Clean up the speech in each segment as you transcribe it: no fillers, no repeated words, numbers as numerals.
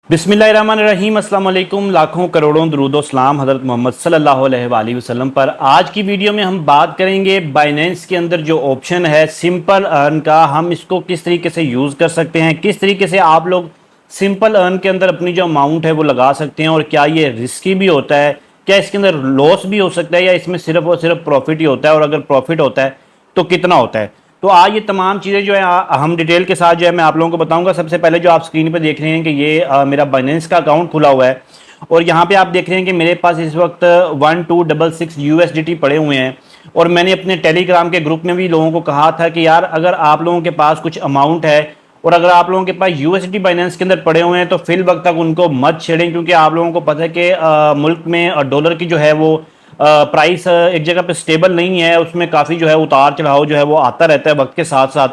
बिस्मिल्लाहिर्रहमानिर्रहीम, अस्सलाम वालेकुम। लाखों करोड़ों दरूदो सलाम हज़रत मोहम्मद सल्लल्लाहु अलैहि वसल्लम पर। आज की वीडियो में हम बात करेंगे बाइनेंस के अंदर जो ऑप्शन है सिंपल अर्न का, हम इसको किस तरीके से यूज़ कर सकते हैं, किस तरीके से आप लोग सिंपल अर्न के अंदर अपनी जो अमाउंट है वो लगा सकते हैं, और क्या ये रिस्की भी होता है, क्या इसके अंदर लॉस भी हो सकता है, या इसमें सिर्फ और सिर्फ प्रॉफिट ही होता है, और अगर प्रॉफिट होता है तो कितना होता है। तो आज ये तमाम चीज़ें जो है हम डिटेल के साथ जो है मैं आप लोगों को बताऊंगा। सबसे पहले जो आप स्क्रीन पर देख रहे हैं कि ये मेरा बाइनेंस का अकाउंट खुला हुआ है, और यहाँ पे आप देख रहे हैं कि मेरे पास इस वक्त 1266 USDT पड़े हुए हैं। और मैंने अपने टेलीग्राम के ग्रुप में भी लोगों को कहा था कि यार अगर आप लोगों के पास कुछ अमाउंट है और अगर आप लोगों के पास USDT बाइनेंस के अंदर पड़े हुए हैं तो फिल वक्त तक उनको मत छेड़ें, क्योंकि आप लोगों को पता है कि मुल्क में डॉलर की जो है वो प्राइस एक जगह पे स्टेबल नहीं है, उसमें काफ़ी जो है उतार चढ़ाव जो है वो आता रहता है वक्त के साथ साथ।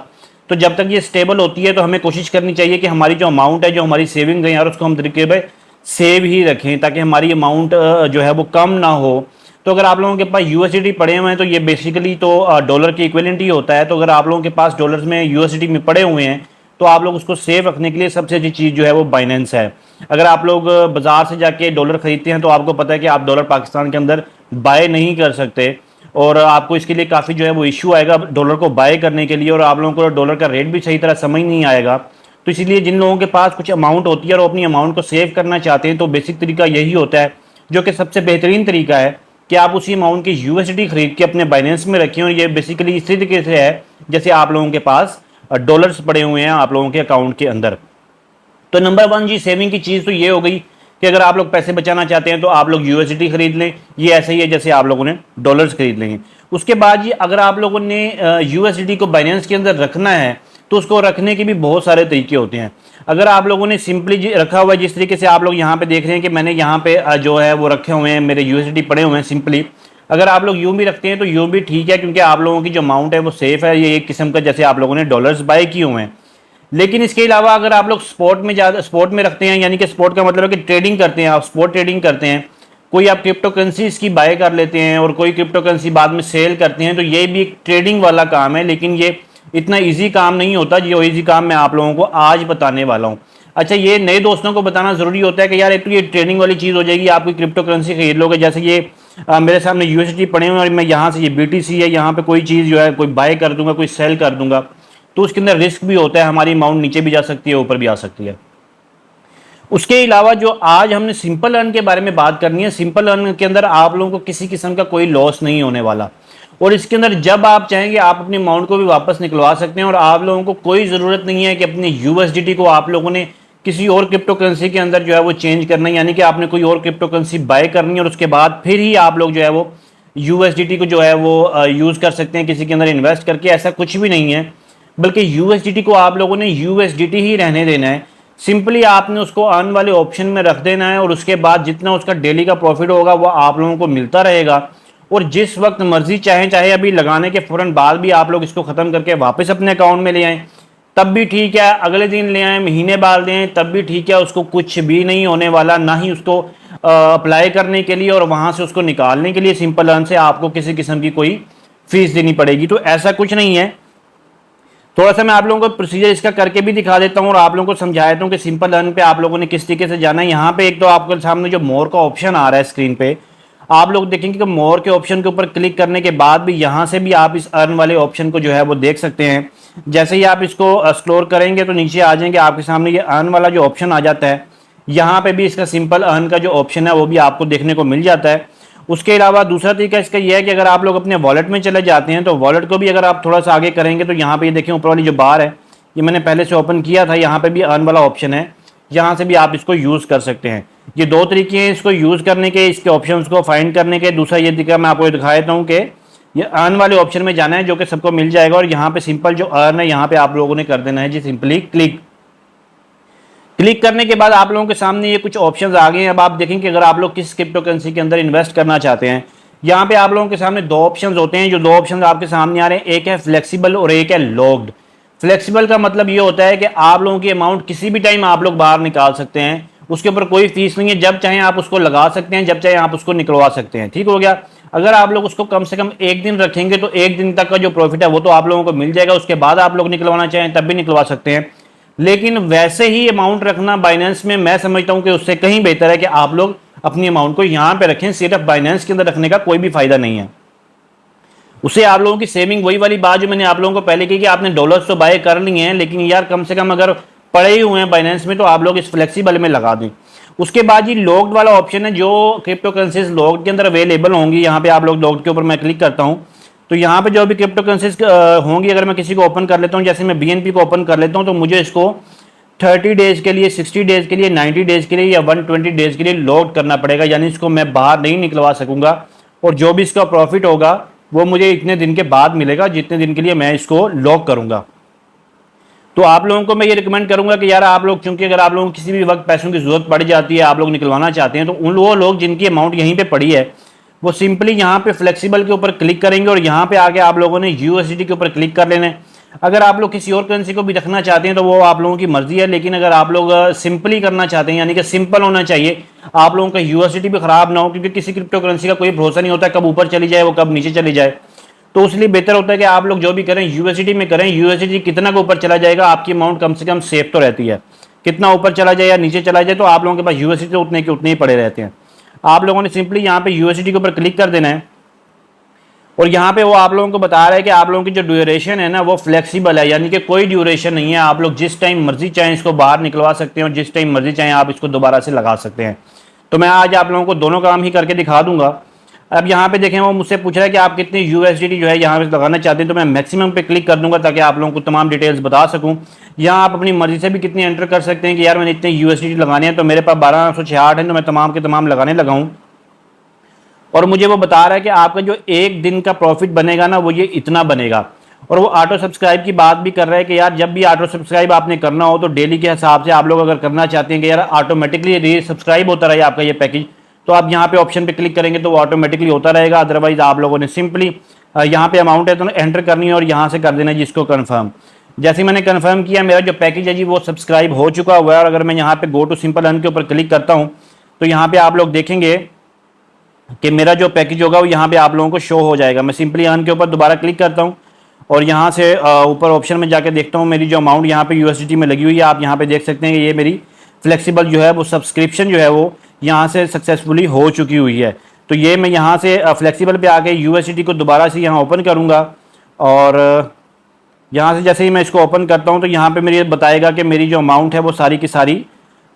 तो जब तक ये स्टेबल होती है तो हमें कोशिश करनी चाहिए कि हमारी जो अमाउंट है, जो हमारी सेविंग है यार, उसको हम तरीके पर सेव ही रखें ताकि हमारी अमाउंट जो है वो कम ना हो। तो अगर आप लोगों के पास USDT पड़े हुए हैं तो ये बेसिकली तो डॉलर की इक्विवेलेंट ही होता है। तो अगर आप लोगों के पास डॉलर्स में USDT में पड़े हुए हैं तो आप लोग उसको सेव रखने के लिए सबसे अच्छी चीज़ जो है वो बाइनेंस है। अगर आप लोग बाजार से जाके डॉलर खरीदते हैं तो आपको पता है कि आप डॉलर पाकिस्तान के अंदर बाय नहीं कर सकते, और आपको इसके लिए काफ़ी जो है वो इशू आएगा डॉलर को बाय करने के लिए, और आप लोगों को डॉलर का रेट भी सही तरह समझ नहीं आएगा। तो इसीलिए जिन लोगों के पास कुछ अमाउंट होती है और अपनी अमाउंट को सेव करना चाहते हैं तो बेसिक तरीका यही होता है, जो कि सबसे बेहतरीन तरीका है कि आप उसी अमाउंट की USDT खरीद के अपने बाइनेंस में रखें। और ये बेसिकली इसी तरीके से है जैसे आप लोगों के पास डॉलर्स पड़े हुए हैं आप लोगों के अकाउंट के अंदर। तो नंबर वन जी सेविंग की चीज़ तो ये हो गई कि अगर आप लोग पैसे बचाना चाहते हैं तो आप लोग USDT खरीद लें। ये ऐसे ही है जैसे आप लोगों ने डॉलर्स खरीद लेंगे। उसके बाद जी अगर आप लोगों ने USDT को बाइनेंस के अंदर रखना है तो उसको रखने के भी बहुत सारे तरीके होते हैं। अगर आप लोगों ने सिंपली रखा हुआ है जिस तरीके से आप लोग यहाँ पे देख रहे हैं कि मैंने यहाँ पे जो है वो रखे हुए हैं, मेरे USDT पड़े हुए हैं सिंपली। अगर आप लोग यूँ भी रखते हैं तो यूँ भी ठीक है, क्योंकि आप लोगों की जो अमाउंट है वो सेफ है। ये एक किस्म का जैसे आप लोगों ने डॉलर्स बाय किए हुए हैं। लेकिन इसके अलावा अगर आप लोग स्पोर्ट में रखते हैं, यानी कि स्पोर्ट का मतलब है कि ट्रेडिंग करते हैं, आप स्पोर्ट ट्रेडिंग करते हैं, कोई आप क्रिप्टो करेंसी इसकी बाय कर लेते हैं और कोई क्रिप्टो करेंसी बाद में सेल करते हैं, तो ये भी एक ट्रेडिंग वाला काम है। लेकिन ये इतना ईजी काम नहीं होता जो ईजी काम मैं आप लोगों को आज बताने वाला हूँ। अच्छा, ये नए दोस्तों को बताना ज़रूरी होता है कि यार एक तो ये ट्रेडिंग वाली चीज़ हो जाएगी, आप कोई क्रिप्टो करेंसी खरीद लोगे, जैसे ये मेरे सामने USDT पड़े हुए हैं और मैं यहाँ से ये BTC है, यहाँ पे कोई चीज़ जो है कोई बाय कर दूंगा, कोई सेल कर दूंगा, तो उसके अंदर रिस्क भी होता है, हमारी अमाउंट नीचे भी जा सकती है, ऊपर भी आ सकती है। उसके अलावा जो आज हमने सिंपल अर्न के बारे में बात करनी है, सिंपल अर्न के अंदर आप लोगों को किसी किस्म का कोई लॉस नहीं होने वाला, और इसके अंदर जब आप चाहेंगे आप अपनी अमाउंट को भी वापस निकलवा सकते हैं। और आप लोगों को कोई ज़रूरत नहीं है कि अपने USDT को आप लोगों ने किसी और क्रिप्टो करेंसी के अंदर जो है वो चेंज करना है, यानी कि आपने कोई और क्रिप्टो करेंसी बाय करनी है और उसके बाद फिर ही आप लोग जो है वो USDT को जो है वो यूज़ कर सकते हैं किसी के अंदर इन्वेस्ट करके। ऐसा कुछ भी नहीं है, बल्कि USDT को आप लोगों ने USDT ही रहने देना है। सिंपली आपने उसको अर्न वाले ऑप्शन में रख देना है, और उसके बाद जितना उसका डेली का प्रॉफिट होगा वो आप लोगों को मिलता रहेगा। और जिस वक्त मर्जी चाहे अभी लगाने के फ़ौरन बाद भी आप लोग इसको ख़त्म करके वापस अपने अकाउंट में ले आएँ तब भी ठीक है, अगले दिन ले आएँ, महीने बाद ले आएँ तब भी ठीक है, उसको कुछ भी नहीं होने वाला। ना ही उसको अप्लाई करने के लिए और वहाँ से उसको निकालने के लिए सिंपल अर्न से आपको किसी किस्म की कोई फीस देनी पड़ेगी। तो ऐसा कुछ नहीं है। थोड़ा सा मैं आप लोगों को प्रोसीजर इसका करके भी दिखा देता हूँ और आप लोगों को समझा देता हूँ कि सिंपल अर्न पे आप लोगों ने किस तरीके से जाना है। यहाँ पे एक तो आपके सामने जो मोर का ऑप्शन आ रहा है स्क्रीन पे, आप लोग देखेंगे कि मोर के ऑप्शन के ऊपर क्लिक करने के बाद भी यहाँ से भी आप इस अर्न वाले ऑप्शन को जो है वो देख सकते हैं। जैसे ही आप इसको स्क्रॉल करेंगे तो नीचे आ जाएंगे, आपके सामने ये अर्न वाला जो ऑप्शन आ जाता है। यहाँ पे भी इसका सिंपल अर्न का जो ऑप्शन है वो भी आपको देखने को मिल जाता है। उसके अलावा दूसरा तरीका इसका यह है कि अगर आप लोग अपने वॉलेट में चले जाते हैं तो वॉलेट को भी अगर आप थोड़ा सा आगे करेंगे तो यहाँ पे ये देखें ऊपर वाली जो बार है, ये मैंने पहले से ओपन किया था, यहाँ पे भी अर्न वाला ऑप्शन है, यहाँ से भी आप इसको यूज़ कर सकते हैं। ये दो तरीके हैं इसको यूज़ करने के, इसके ऑप्शन को फाइंड करने के। दूसरा ये तरीका मैं आपको दिखा देता हूँ कि ये अर्न वाले ऑप्शन में जाना है जो कि सबको मिल जाएगा, और यहाँ पे सिंपल जो अर्न है यहाँ पे आप लोगों ने कर देना है जी सिंपली क्लिक। क्लिक करने के बाद आप लोगों के सामने ये कुछ ऑप्शंस आ गए हैं। अब आप देखें कि अगर आप लोग किस क्रिप्टो करेंसी के अंदर इन्वेस्ट करना चाहते हैं, यहाँ पे आप लोगों के सामने दो ऑप्शंस होते हैं। जो दो ऑप्शंस आपके सामने आ रहे हैं, एक है फ्लेक्सिबल और एक है लॉक्ड। फ्लेक्सिबल का मतलब ये होता है कि आप लोगों की अमाउंट किसी भी टाइम आप लोग बाहर निकाल सकते हैं, उसके ऊपर कोई फीस नहीं है, जब चाहें आप उसको लगा सकते हैं, जब चाहे आप उसको निकलवा सकते हैं। ठीक हो गया। अगर आप लोग उसको कम से कम एक दिन रखेंगे तो एक दिन तक का जो प्रॉफिट है वो तो आप लोगों को मिल जाएगा, उसके बाद आप लोग निकलवाना चाहें तब भी निकलवा सकते हैं। लेकिन वैसे ही अमाउंट रखना बाइनेंस में मैं समझता हूं कि उससे कहीं बेहतर है कि आप लोग अपनी अमाउंट को यहां पे रखें। सिर्फ बाइनेंस के अंदर रखने का कोई भी फायदा नहीं है। उससे आप लोगों की सेविंग, वही वाली बात जो मैंने आप लोगों को पहले की कि आपने डॉलर्स तो बाय कर लिए हैं, लेकिन यार कम से कम अगर पड़े ही हुए हैं बाइनेंस में तो आप लोग इस फ्लेक्सिबल में लगा दें। उसके बाद ये लॉक्ड वाला ऑप्शन है, जो क्रिप्टो करेंसीज लॉक्ड के अंदर अवेलेबल होंगी। यहाँ पे आप लोग लॉक्ड के ऊपर मैं क्लिक करता हूँ तो यहाँ पे जो भी क्रिप्टो करेंसीज होंगी, अगर मैं किसी को ओपन कर लेता हूँ, जैसे मैं बीएनपी को ओपन कर लेता हूँ, तो मुझे इसको 30 डेज के लिए, 60 डेज के लिए, 90 डेज के लिए या 120 डेज के लिए लॉक करना पड़ेगा। यानी इसको मैं बाहर नहीं निकलवा सकूंगा और जो भी इसका प्रॉफिट होगा वो मुझे इतने दिन के बाद मिलेगा, जितने दिन के लिए मैं इसको लॉक करूंगा। तो आप लोगों को मैं ये रिकमेंड करूंगा कि यार आप लोग, क्योंकि अगर आप लोगों को किसी भी वक्त पैसों की जरूरत पड़ जाती है, आप लोग निकलवाना चाहते हैं, तो उन वो लोग जिनकी अमाउंट यहीं पे पड़ी है वो सिंपली यहाँ पे फ्लेक्सिबल के ऊपर क्लिक करेंगे और यहाँ पे आके आप लोगों ने यूएसडी के ऊपर क्लिक कर लेना है। अगर आप लोग किसी और करेंसी को भी रखना चाहते हैं तो वो आप लोगों की मर्जी है, लेकिन अगर आप लोग सिंपली करना चाहते हैं, यानी कि सिंपल होना चाहिए, आप लोगों का यूएसडी भी खराब ना हो, क्योंकि किसी क्रिप्टो करेंसी का कोई भरोसा नहीं होता कब ऊपर चली जाए वो कब नीचे चली जाए। तो इसलिए बेहतर होता है कि आप लोग जो भी करें यूएसडी में करें। यूएसडी कितना का ऊपर चला जाएगा आपकी अमाउंट कम से कम सेफ तो रहती है। कितना ऊपर चला जाए या नीचे चला जाए तो आप लोगों के पास यूएसडी तो उतने के उतने ही पड़े रहते हैं। आप लोगों ने सिंपली यहाँ पे यूएसडी के ऊपर क्लिक कर देना है और यहाँ पे वो आप लोगों को बता रहा है कि आप लोगों की जो ड्यूरेशन है ना वो फ्लेक्सिबल है, यानी कि कोई ड्यूरेशन नहीं है। आप लोग जिस टाइम मर्जी चाहें इसको बाहर निकलवा सकते हैं और जिस टाइम मर्जी चाहें आप इसको दोबारा से लगा सकते हैं। तो मैं आज आप लोगों को दोनों काम ही करके दिखा दूंगा। अब यहाँ पे देखें, वो मुझसे पूछ रहा है कि आप कितने यूएसडी जो है यहाँ पे लगाना चाहते हैं, तो मैं मैक्सिमम पे क्लिक कर दूंगा ताकि आप लोगों को तमाम डिटेल्स बता सकूँ। यहाँ आप अपनी मर्जी से भी कितनी एंटर कर सकते हैं कि यार मैंने इतने यूएसडी लगाने हैं, तो मेरे पास 1266 है, तो मैं तमाम के तमाम लगाने लगाऊँ। और मुझे वो बता रहा है कि आपका जो एक दिन का प्रॉफिट बनेगा ना वो ये इतना बनेगा। और वो ऑटो सब्सक्राइब की बात भी कर रहा है कि यार जब भी ऑटो सब्सक्राइब आपने करना हो तो डेली के हिसाब से आप लोग अगर करना चाहते हैं कि यार ऑटोमेटिकली री सब्सक्राइब होता रहे आपका ये पैकेज, तो आप यहाँ पे ऑप्शन पे क्लिक करेंगे तो वो ऑटोमेटिकली होता रहेगा। अदरवाइज आप लोगों ने सिंपली यहाँ पे अमाउंट है तो एंटर करनी है और यहाँ से कर देना है जिसको कन्फर्म। जैसे मैंने कन्फर्म किया, मेरा जो पैकेज है जी वो सब्सक्राइब हो चुका हुआ है। और अगर मैं यहाँ पे गो टू सिंपल अर्न के ऊपर क्लिक करता हूँ तो यहाँ पे आप लोग देखेंगे कि मेरा जो पैकेज होगा वो यहाँ पे आप लोगों को शो हो जाएगा। मैं सिंपली अर्न के ऊपर दोबारा क्लिक करता हूँ और यहाँ से ऊपर ऑप्शन में जाके देखता हूँ मेरी जो अमाउंट यहाँ पे यूएसडी में लगी हुई है। आप यहाँ पे देख सकते हैं कि ये मेरी फ्लेक्सिबल जो है वो सब्सक्रिप्शन जो है वो यहाँ से सक्सेसफुली हो चुकी हुई है। तो ये मैं यहाँ से फ्लेक्सिबल पे आके यूएसडी को दोबारा से यहाँ ओपन करूँगा और यहाँ से जैसे ही मैं इसको ओपन करता हूँ तो यहाँ पे मेरी बताएगा कि मेरी जो अमाउंट है वो सारी की सारी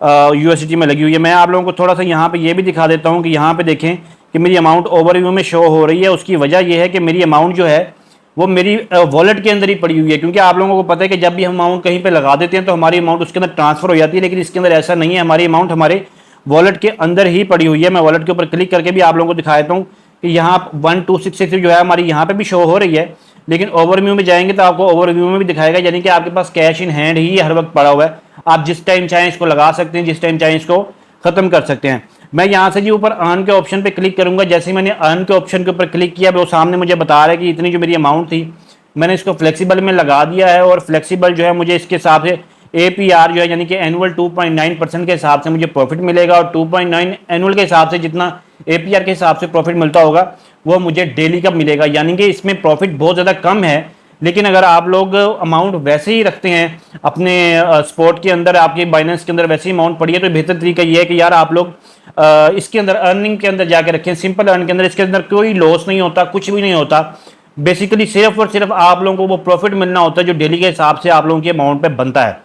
यूएसडी में लगी हुई है। मैं आप लोगों को थोड़ा सा यहाँ पे ये भी दिखा देता हूँ कि यहाँ पे देखें कि मेरी अमाउंट ओवरव्यू में शो हो रही है। उसकी वजह यह है कि मेरी अमाउंट जो है वो मेरी वॉलेट के अंदर ही पड़ी हुई है, क्योंकि आप लोगों को पता है कि जब भी हम अमाउंट कहीं पे लगा देते हैं तो हमारी अमाउंट उसके अंदर ट्रांसफर हो जाती है, लेकिन इसके अंदर ऐसा नहीं है। हमारी अमाउंट हमारे वॉलेट के अंदर ही पड़ी हुई है। मैं वॉलेट के ऊपर क्लिक करके भी आप लोगों को दिखा देता हूँ कि यहाँ 1266 जो है हमारी यहाँ पे भी शो हो रही है, लेकिन ओवरव्यू में जाएंगे तो आपको ओवरव्यू में भी दिखाएगा, यानी कि आपके पास कैश इन हैंड ही हर वक्त पड़ा हुआ है। आप जिस टाइम चाहें इसको लगा सकते हैं, जिस टाइम चाहें इसको खत्म कर सकते हैं। मैं यहाँ से जी ऊपर अर्न के ऑप्शन पे क्लिक करूंगा। जैसे ही मैंने अर्न के ऑप्शन के ऊपर क्लिक किया वो सामने मुझे बता रहा है कि इतनी जो मेरी अमाउंट थी मैंने इसको फ्लेक्सिबल में लगा दिया है और फ्लेक्सिबल जो है मुझे इसके हिसाब से APR जो है यानी कि एनुअल 2.9% के हिसाब से मुझे प्रॉफिट मिलेगा और 2.9 एनुअल के हिसाब से जितना APR के हिसाब से प्रॉफिट मिलता होगा वो मुझे डेली का मिलेगा। यानी कि इसमें प्रॉफिट बहुत ज़्यादा कम है, लेकिन अगर आप लोग अमाउंट वैसे ही रखते हैं अपने स्पॉट के अंदर, आपके बाइनेंस के अंदर वैसे ही अमाउंट पड़ी है, तो बेहतर तरीका ये है कि यार आप लोग इसके अंदर अर्निंग के अंदर जाके रखें, सिंपल अर्न के अंदर। इसके अंदर कोई लॉस नहीं होता, कुछ भी नहीं होता। बेसिकली सिर्फ और सिर्फ आप लोगों को वो प्रॉफिट मिलना होता है जो डेली के हिसाब से आप लोगों के अमाउंट पे बनता है।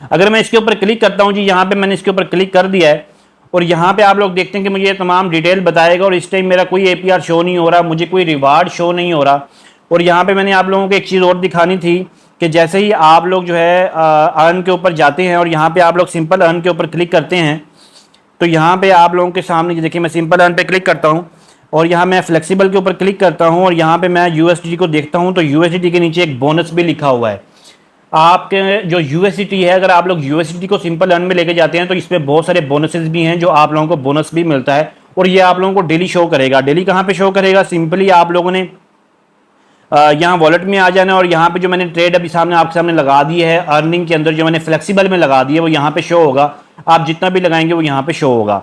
अगर मैं इसके ऊपर क्लिक करता हूं जी, यहाँ पे मैंने इसके ऊपर क्लिक कर दिया है और यहाँ पे आप लोग देखते हैं कि मुझे ये तमाम डिटेल बताएगा और इस टाइम मेरा कोई APR शो नहीं हो रहा, मुझे कोई रिवार्ड शो नहीं हो रहा। और यहाँ पे मैंने आप लोगों को एक चीज़ और दिखानी थी कि जैसे ही आप लोग जो है अर्न के ऊपर जाते हैं और यहाँ पे आप लोग सिंपल अर्न के ऊपर क्लिक करते हैं तो यहाँ पे आप लोगों के सामने देखिए मैं सिंपल अर्न पे क्लिक करता हूँ और यहाँ मैं फ्लेक्सिबल के ऊपर क्लिक करता हूँ और यहाँ पे मैं USD को देखता हूँ तो USD के नीचे एक बोनस भी लिखा हुआ है। आपके जो USD है, अगर आप लोग USD को सिंपल अर्न में लेके जाते हैं तो इसमें बहुत सारे बोनसेस भी हैं जो आप लोगों को बोनस भी मिलता है और ये आप लोगों को डेली शो करेगा। डेली कहाँ पे शो करेगा? सिंपली आप लोगों ने यहाँ वॉलेट में आ जाना और यहाँ पे जो मैंने ट्रेड अभी सामने आपके सामने लगा दी है अर्निंग के अंदर, जो मैंने फ्लेक्सिबल में लगा दी है वो यहाँ पे शो होगा। आप जितना भी लगाएंगे वो यहाँ पे शो होगा।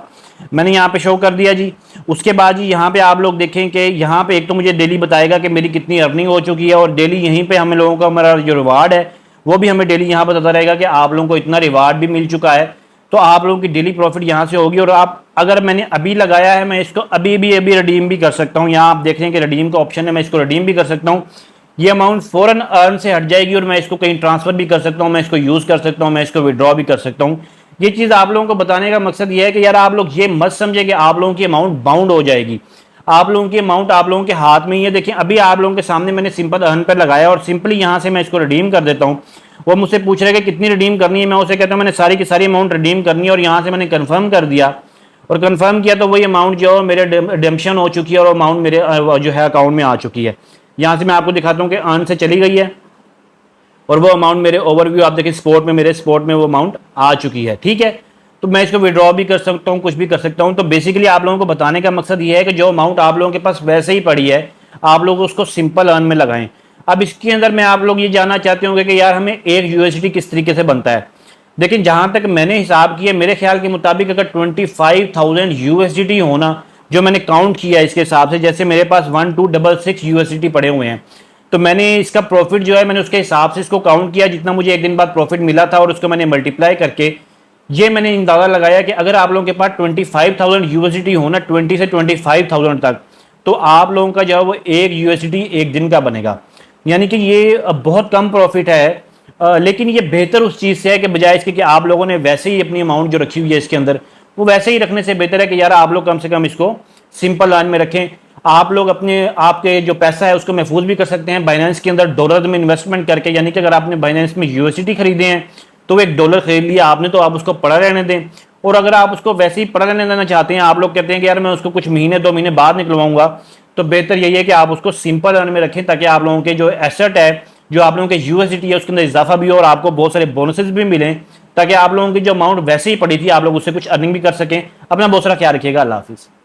मैंने यहाँ पे शो कर दिया जी। उसके बाद जी यहाँ पे आप लोग देखें कि यहाँ पे एक तो मुझे डेली बताएगा कि मेरी कितनी अर्निंग हो चुकी है और डेली यहीं पे हम लोगों का हमारा जो रिवार्ड है वो भी हमें डेली यहाँ बताता रहेगा कि आप लोगों को इतना रिवार्ड भी मिल चुका है, तो आप लोगों की डेली प्रॉफिट यहाँ से होगी। और आप अगर मैंने अभी लगाया है, मैं इसको अभी रिडीम भी कर सकता हूँ। यहाँ आप देख रहे हैं कि रिडीम का ऑप्शन है, मैं इसको रिडीम भी कर सकता हूँ। ये अमाउंट फौरन अर्न से हट जाएगी और मैं इसको कहीं ट्रांसफर भी कर सकता हूँ, मैं इसको यूज़ कर सकता हूँ, मैं इसको विड्रॉ भी कर सकता हूँ। ये चीज़ आप लोगों को बताने का मकसद ये है कि यार आप लोग ये मत समझे कि आप लोगों की अमाउंट बाउंड हो जाएगी। आप लोगों की अमाउंट आप लोगों के हाथ में ही है। देखिए अभी आप लोगों के सामने मैंने सिंपल अर्न पर लगाया और सिंपली यहाँ से मैं इसको रिडीम कर देता हूँ। वो मुझसे पूछ रहे हैं कि कितनी रिडीम करनी है, मैं उसे कहता हूँ मैंने सारी की सारी अमाउंट रिडीम करनी है, और यहाँ से मैंने कन्फर्म कर दिया। और कंफर्म किया तो वही अमाउंट जो मेरे रिडेम्पशन हो चुकी है और अमाउंट मेरे जो है अकाउंट में आ चुकी है। यहाँ से मैं आपको दिखाता हूँ कि अर्न से चली गई है और वो अमाउंट मेरे ओवरव्यू आप देखिए स्पोर्ट में, मेरे स्पोर्ट में वो अमाउंट आ चुकी है। ठीक है, तो मैं इसको विड्रॉ भी कर सकता हूँ, कुछ भी कर सकता हूँ। तो बेसिकली आप लोगों को बताने का मकसद ये है कि जो अमाउंट आप लोगों के पास वैसे ही पड़ी है, आप लोग उसको सिंपल अर्न में लगाएं। अब इसके अंदर मैं आप लोग ये जानना चाहते होंगे कि यार हमें एक यूएसडी किस तरीके से बनता है। देखिए जहां तक मैंने हिसाब किया, मेरे ख्याल के मुताबिक अगर 25,000 यूएसडी होना, जो मैंने काउंट किया इसके हिसाब से, जैसे मेरे पास 1266 यूएसडी पड़े हुए हैं, तो मैंने इसका प्रॉफिट जो है मैंने उसके हिसाब से इसको काउंट किया जितना मुझे एक दिन बाद प्रॉफिट मिला था, और उसको मैंने मल्टीप्लाई करके ये मैंने अंदाजा लगाया कि अगर आप लोगों के पास 25,000 यूएसडी होना 20 से 25,000 तक, तो आप लोगों का जो है वो एक यूएसडी एक दिन का बनेगा। यानी कि ये बहुत कम प्रॉफिट है, लेकिन ये बेहतर उस चीज़ से है कि बजाय इसके कि आप लोगों ने वैसे ही अपनी अमाउंट जो रखी हुई है इसके अंदर, वो वैसे ही रखने से बेहतर है कि यार आप लोग कम से कम इसको सिंपल लाइन में रखें। आप लोग अपने आपके जो पैसा है उसको महफूज भी कर सकते हैं बाइनेंस के अंदर डॉलर में इन्वेस्टमेंट करके। यानी कि अगर आपने बाइनेंस में यूएसडी खरीदे हैं तो एक डॉलर खरीद लिया आपने, तो आप उसको पड़ा रहने दें। और अगर आप उसको वैसे ही पड़ा रहने देना चाहते हैं, आप लोग कहते हैं कि यार मैं उसको कुछ महीने 2 महीने बाद निकलवाऊंगा, तो बेहतर यही है कि आप उसको सिंपल अर्न में रखें, ताकि आप लोगों के जो एसेट है, जो आप लोगों के यूएसडी है, उसके अंदर इजाफा भी हो और आपको बहुत सारे बोनसेस भी मिलें, ताकि आप लोगों की जो अमाउंट वैसे ही पड़ी थी आप लोग उससे कुछ अर्निंग भी कर सकें। अपना बहुत सारा ख्याल रखिएगा। अल्लाह हाफिज़।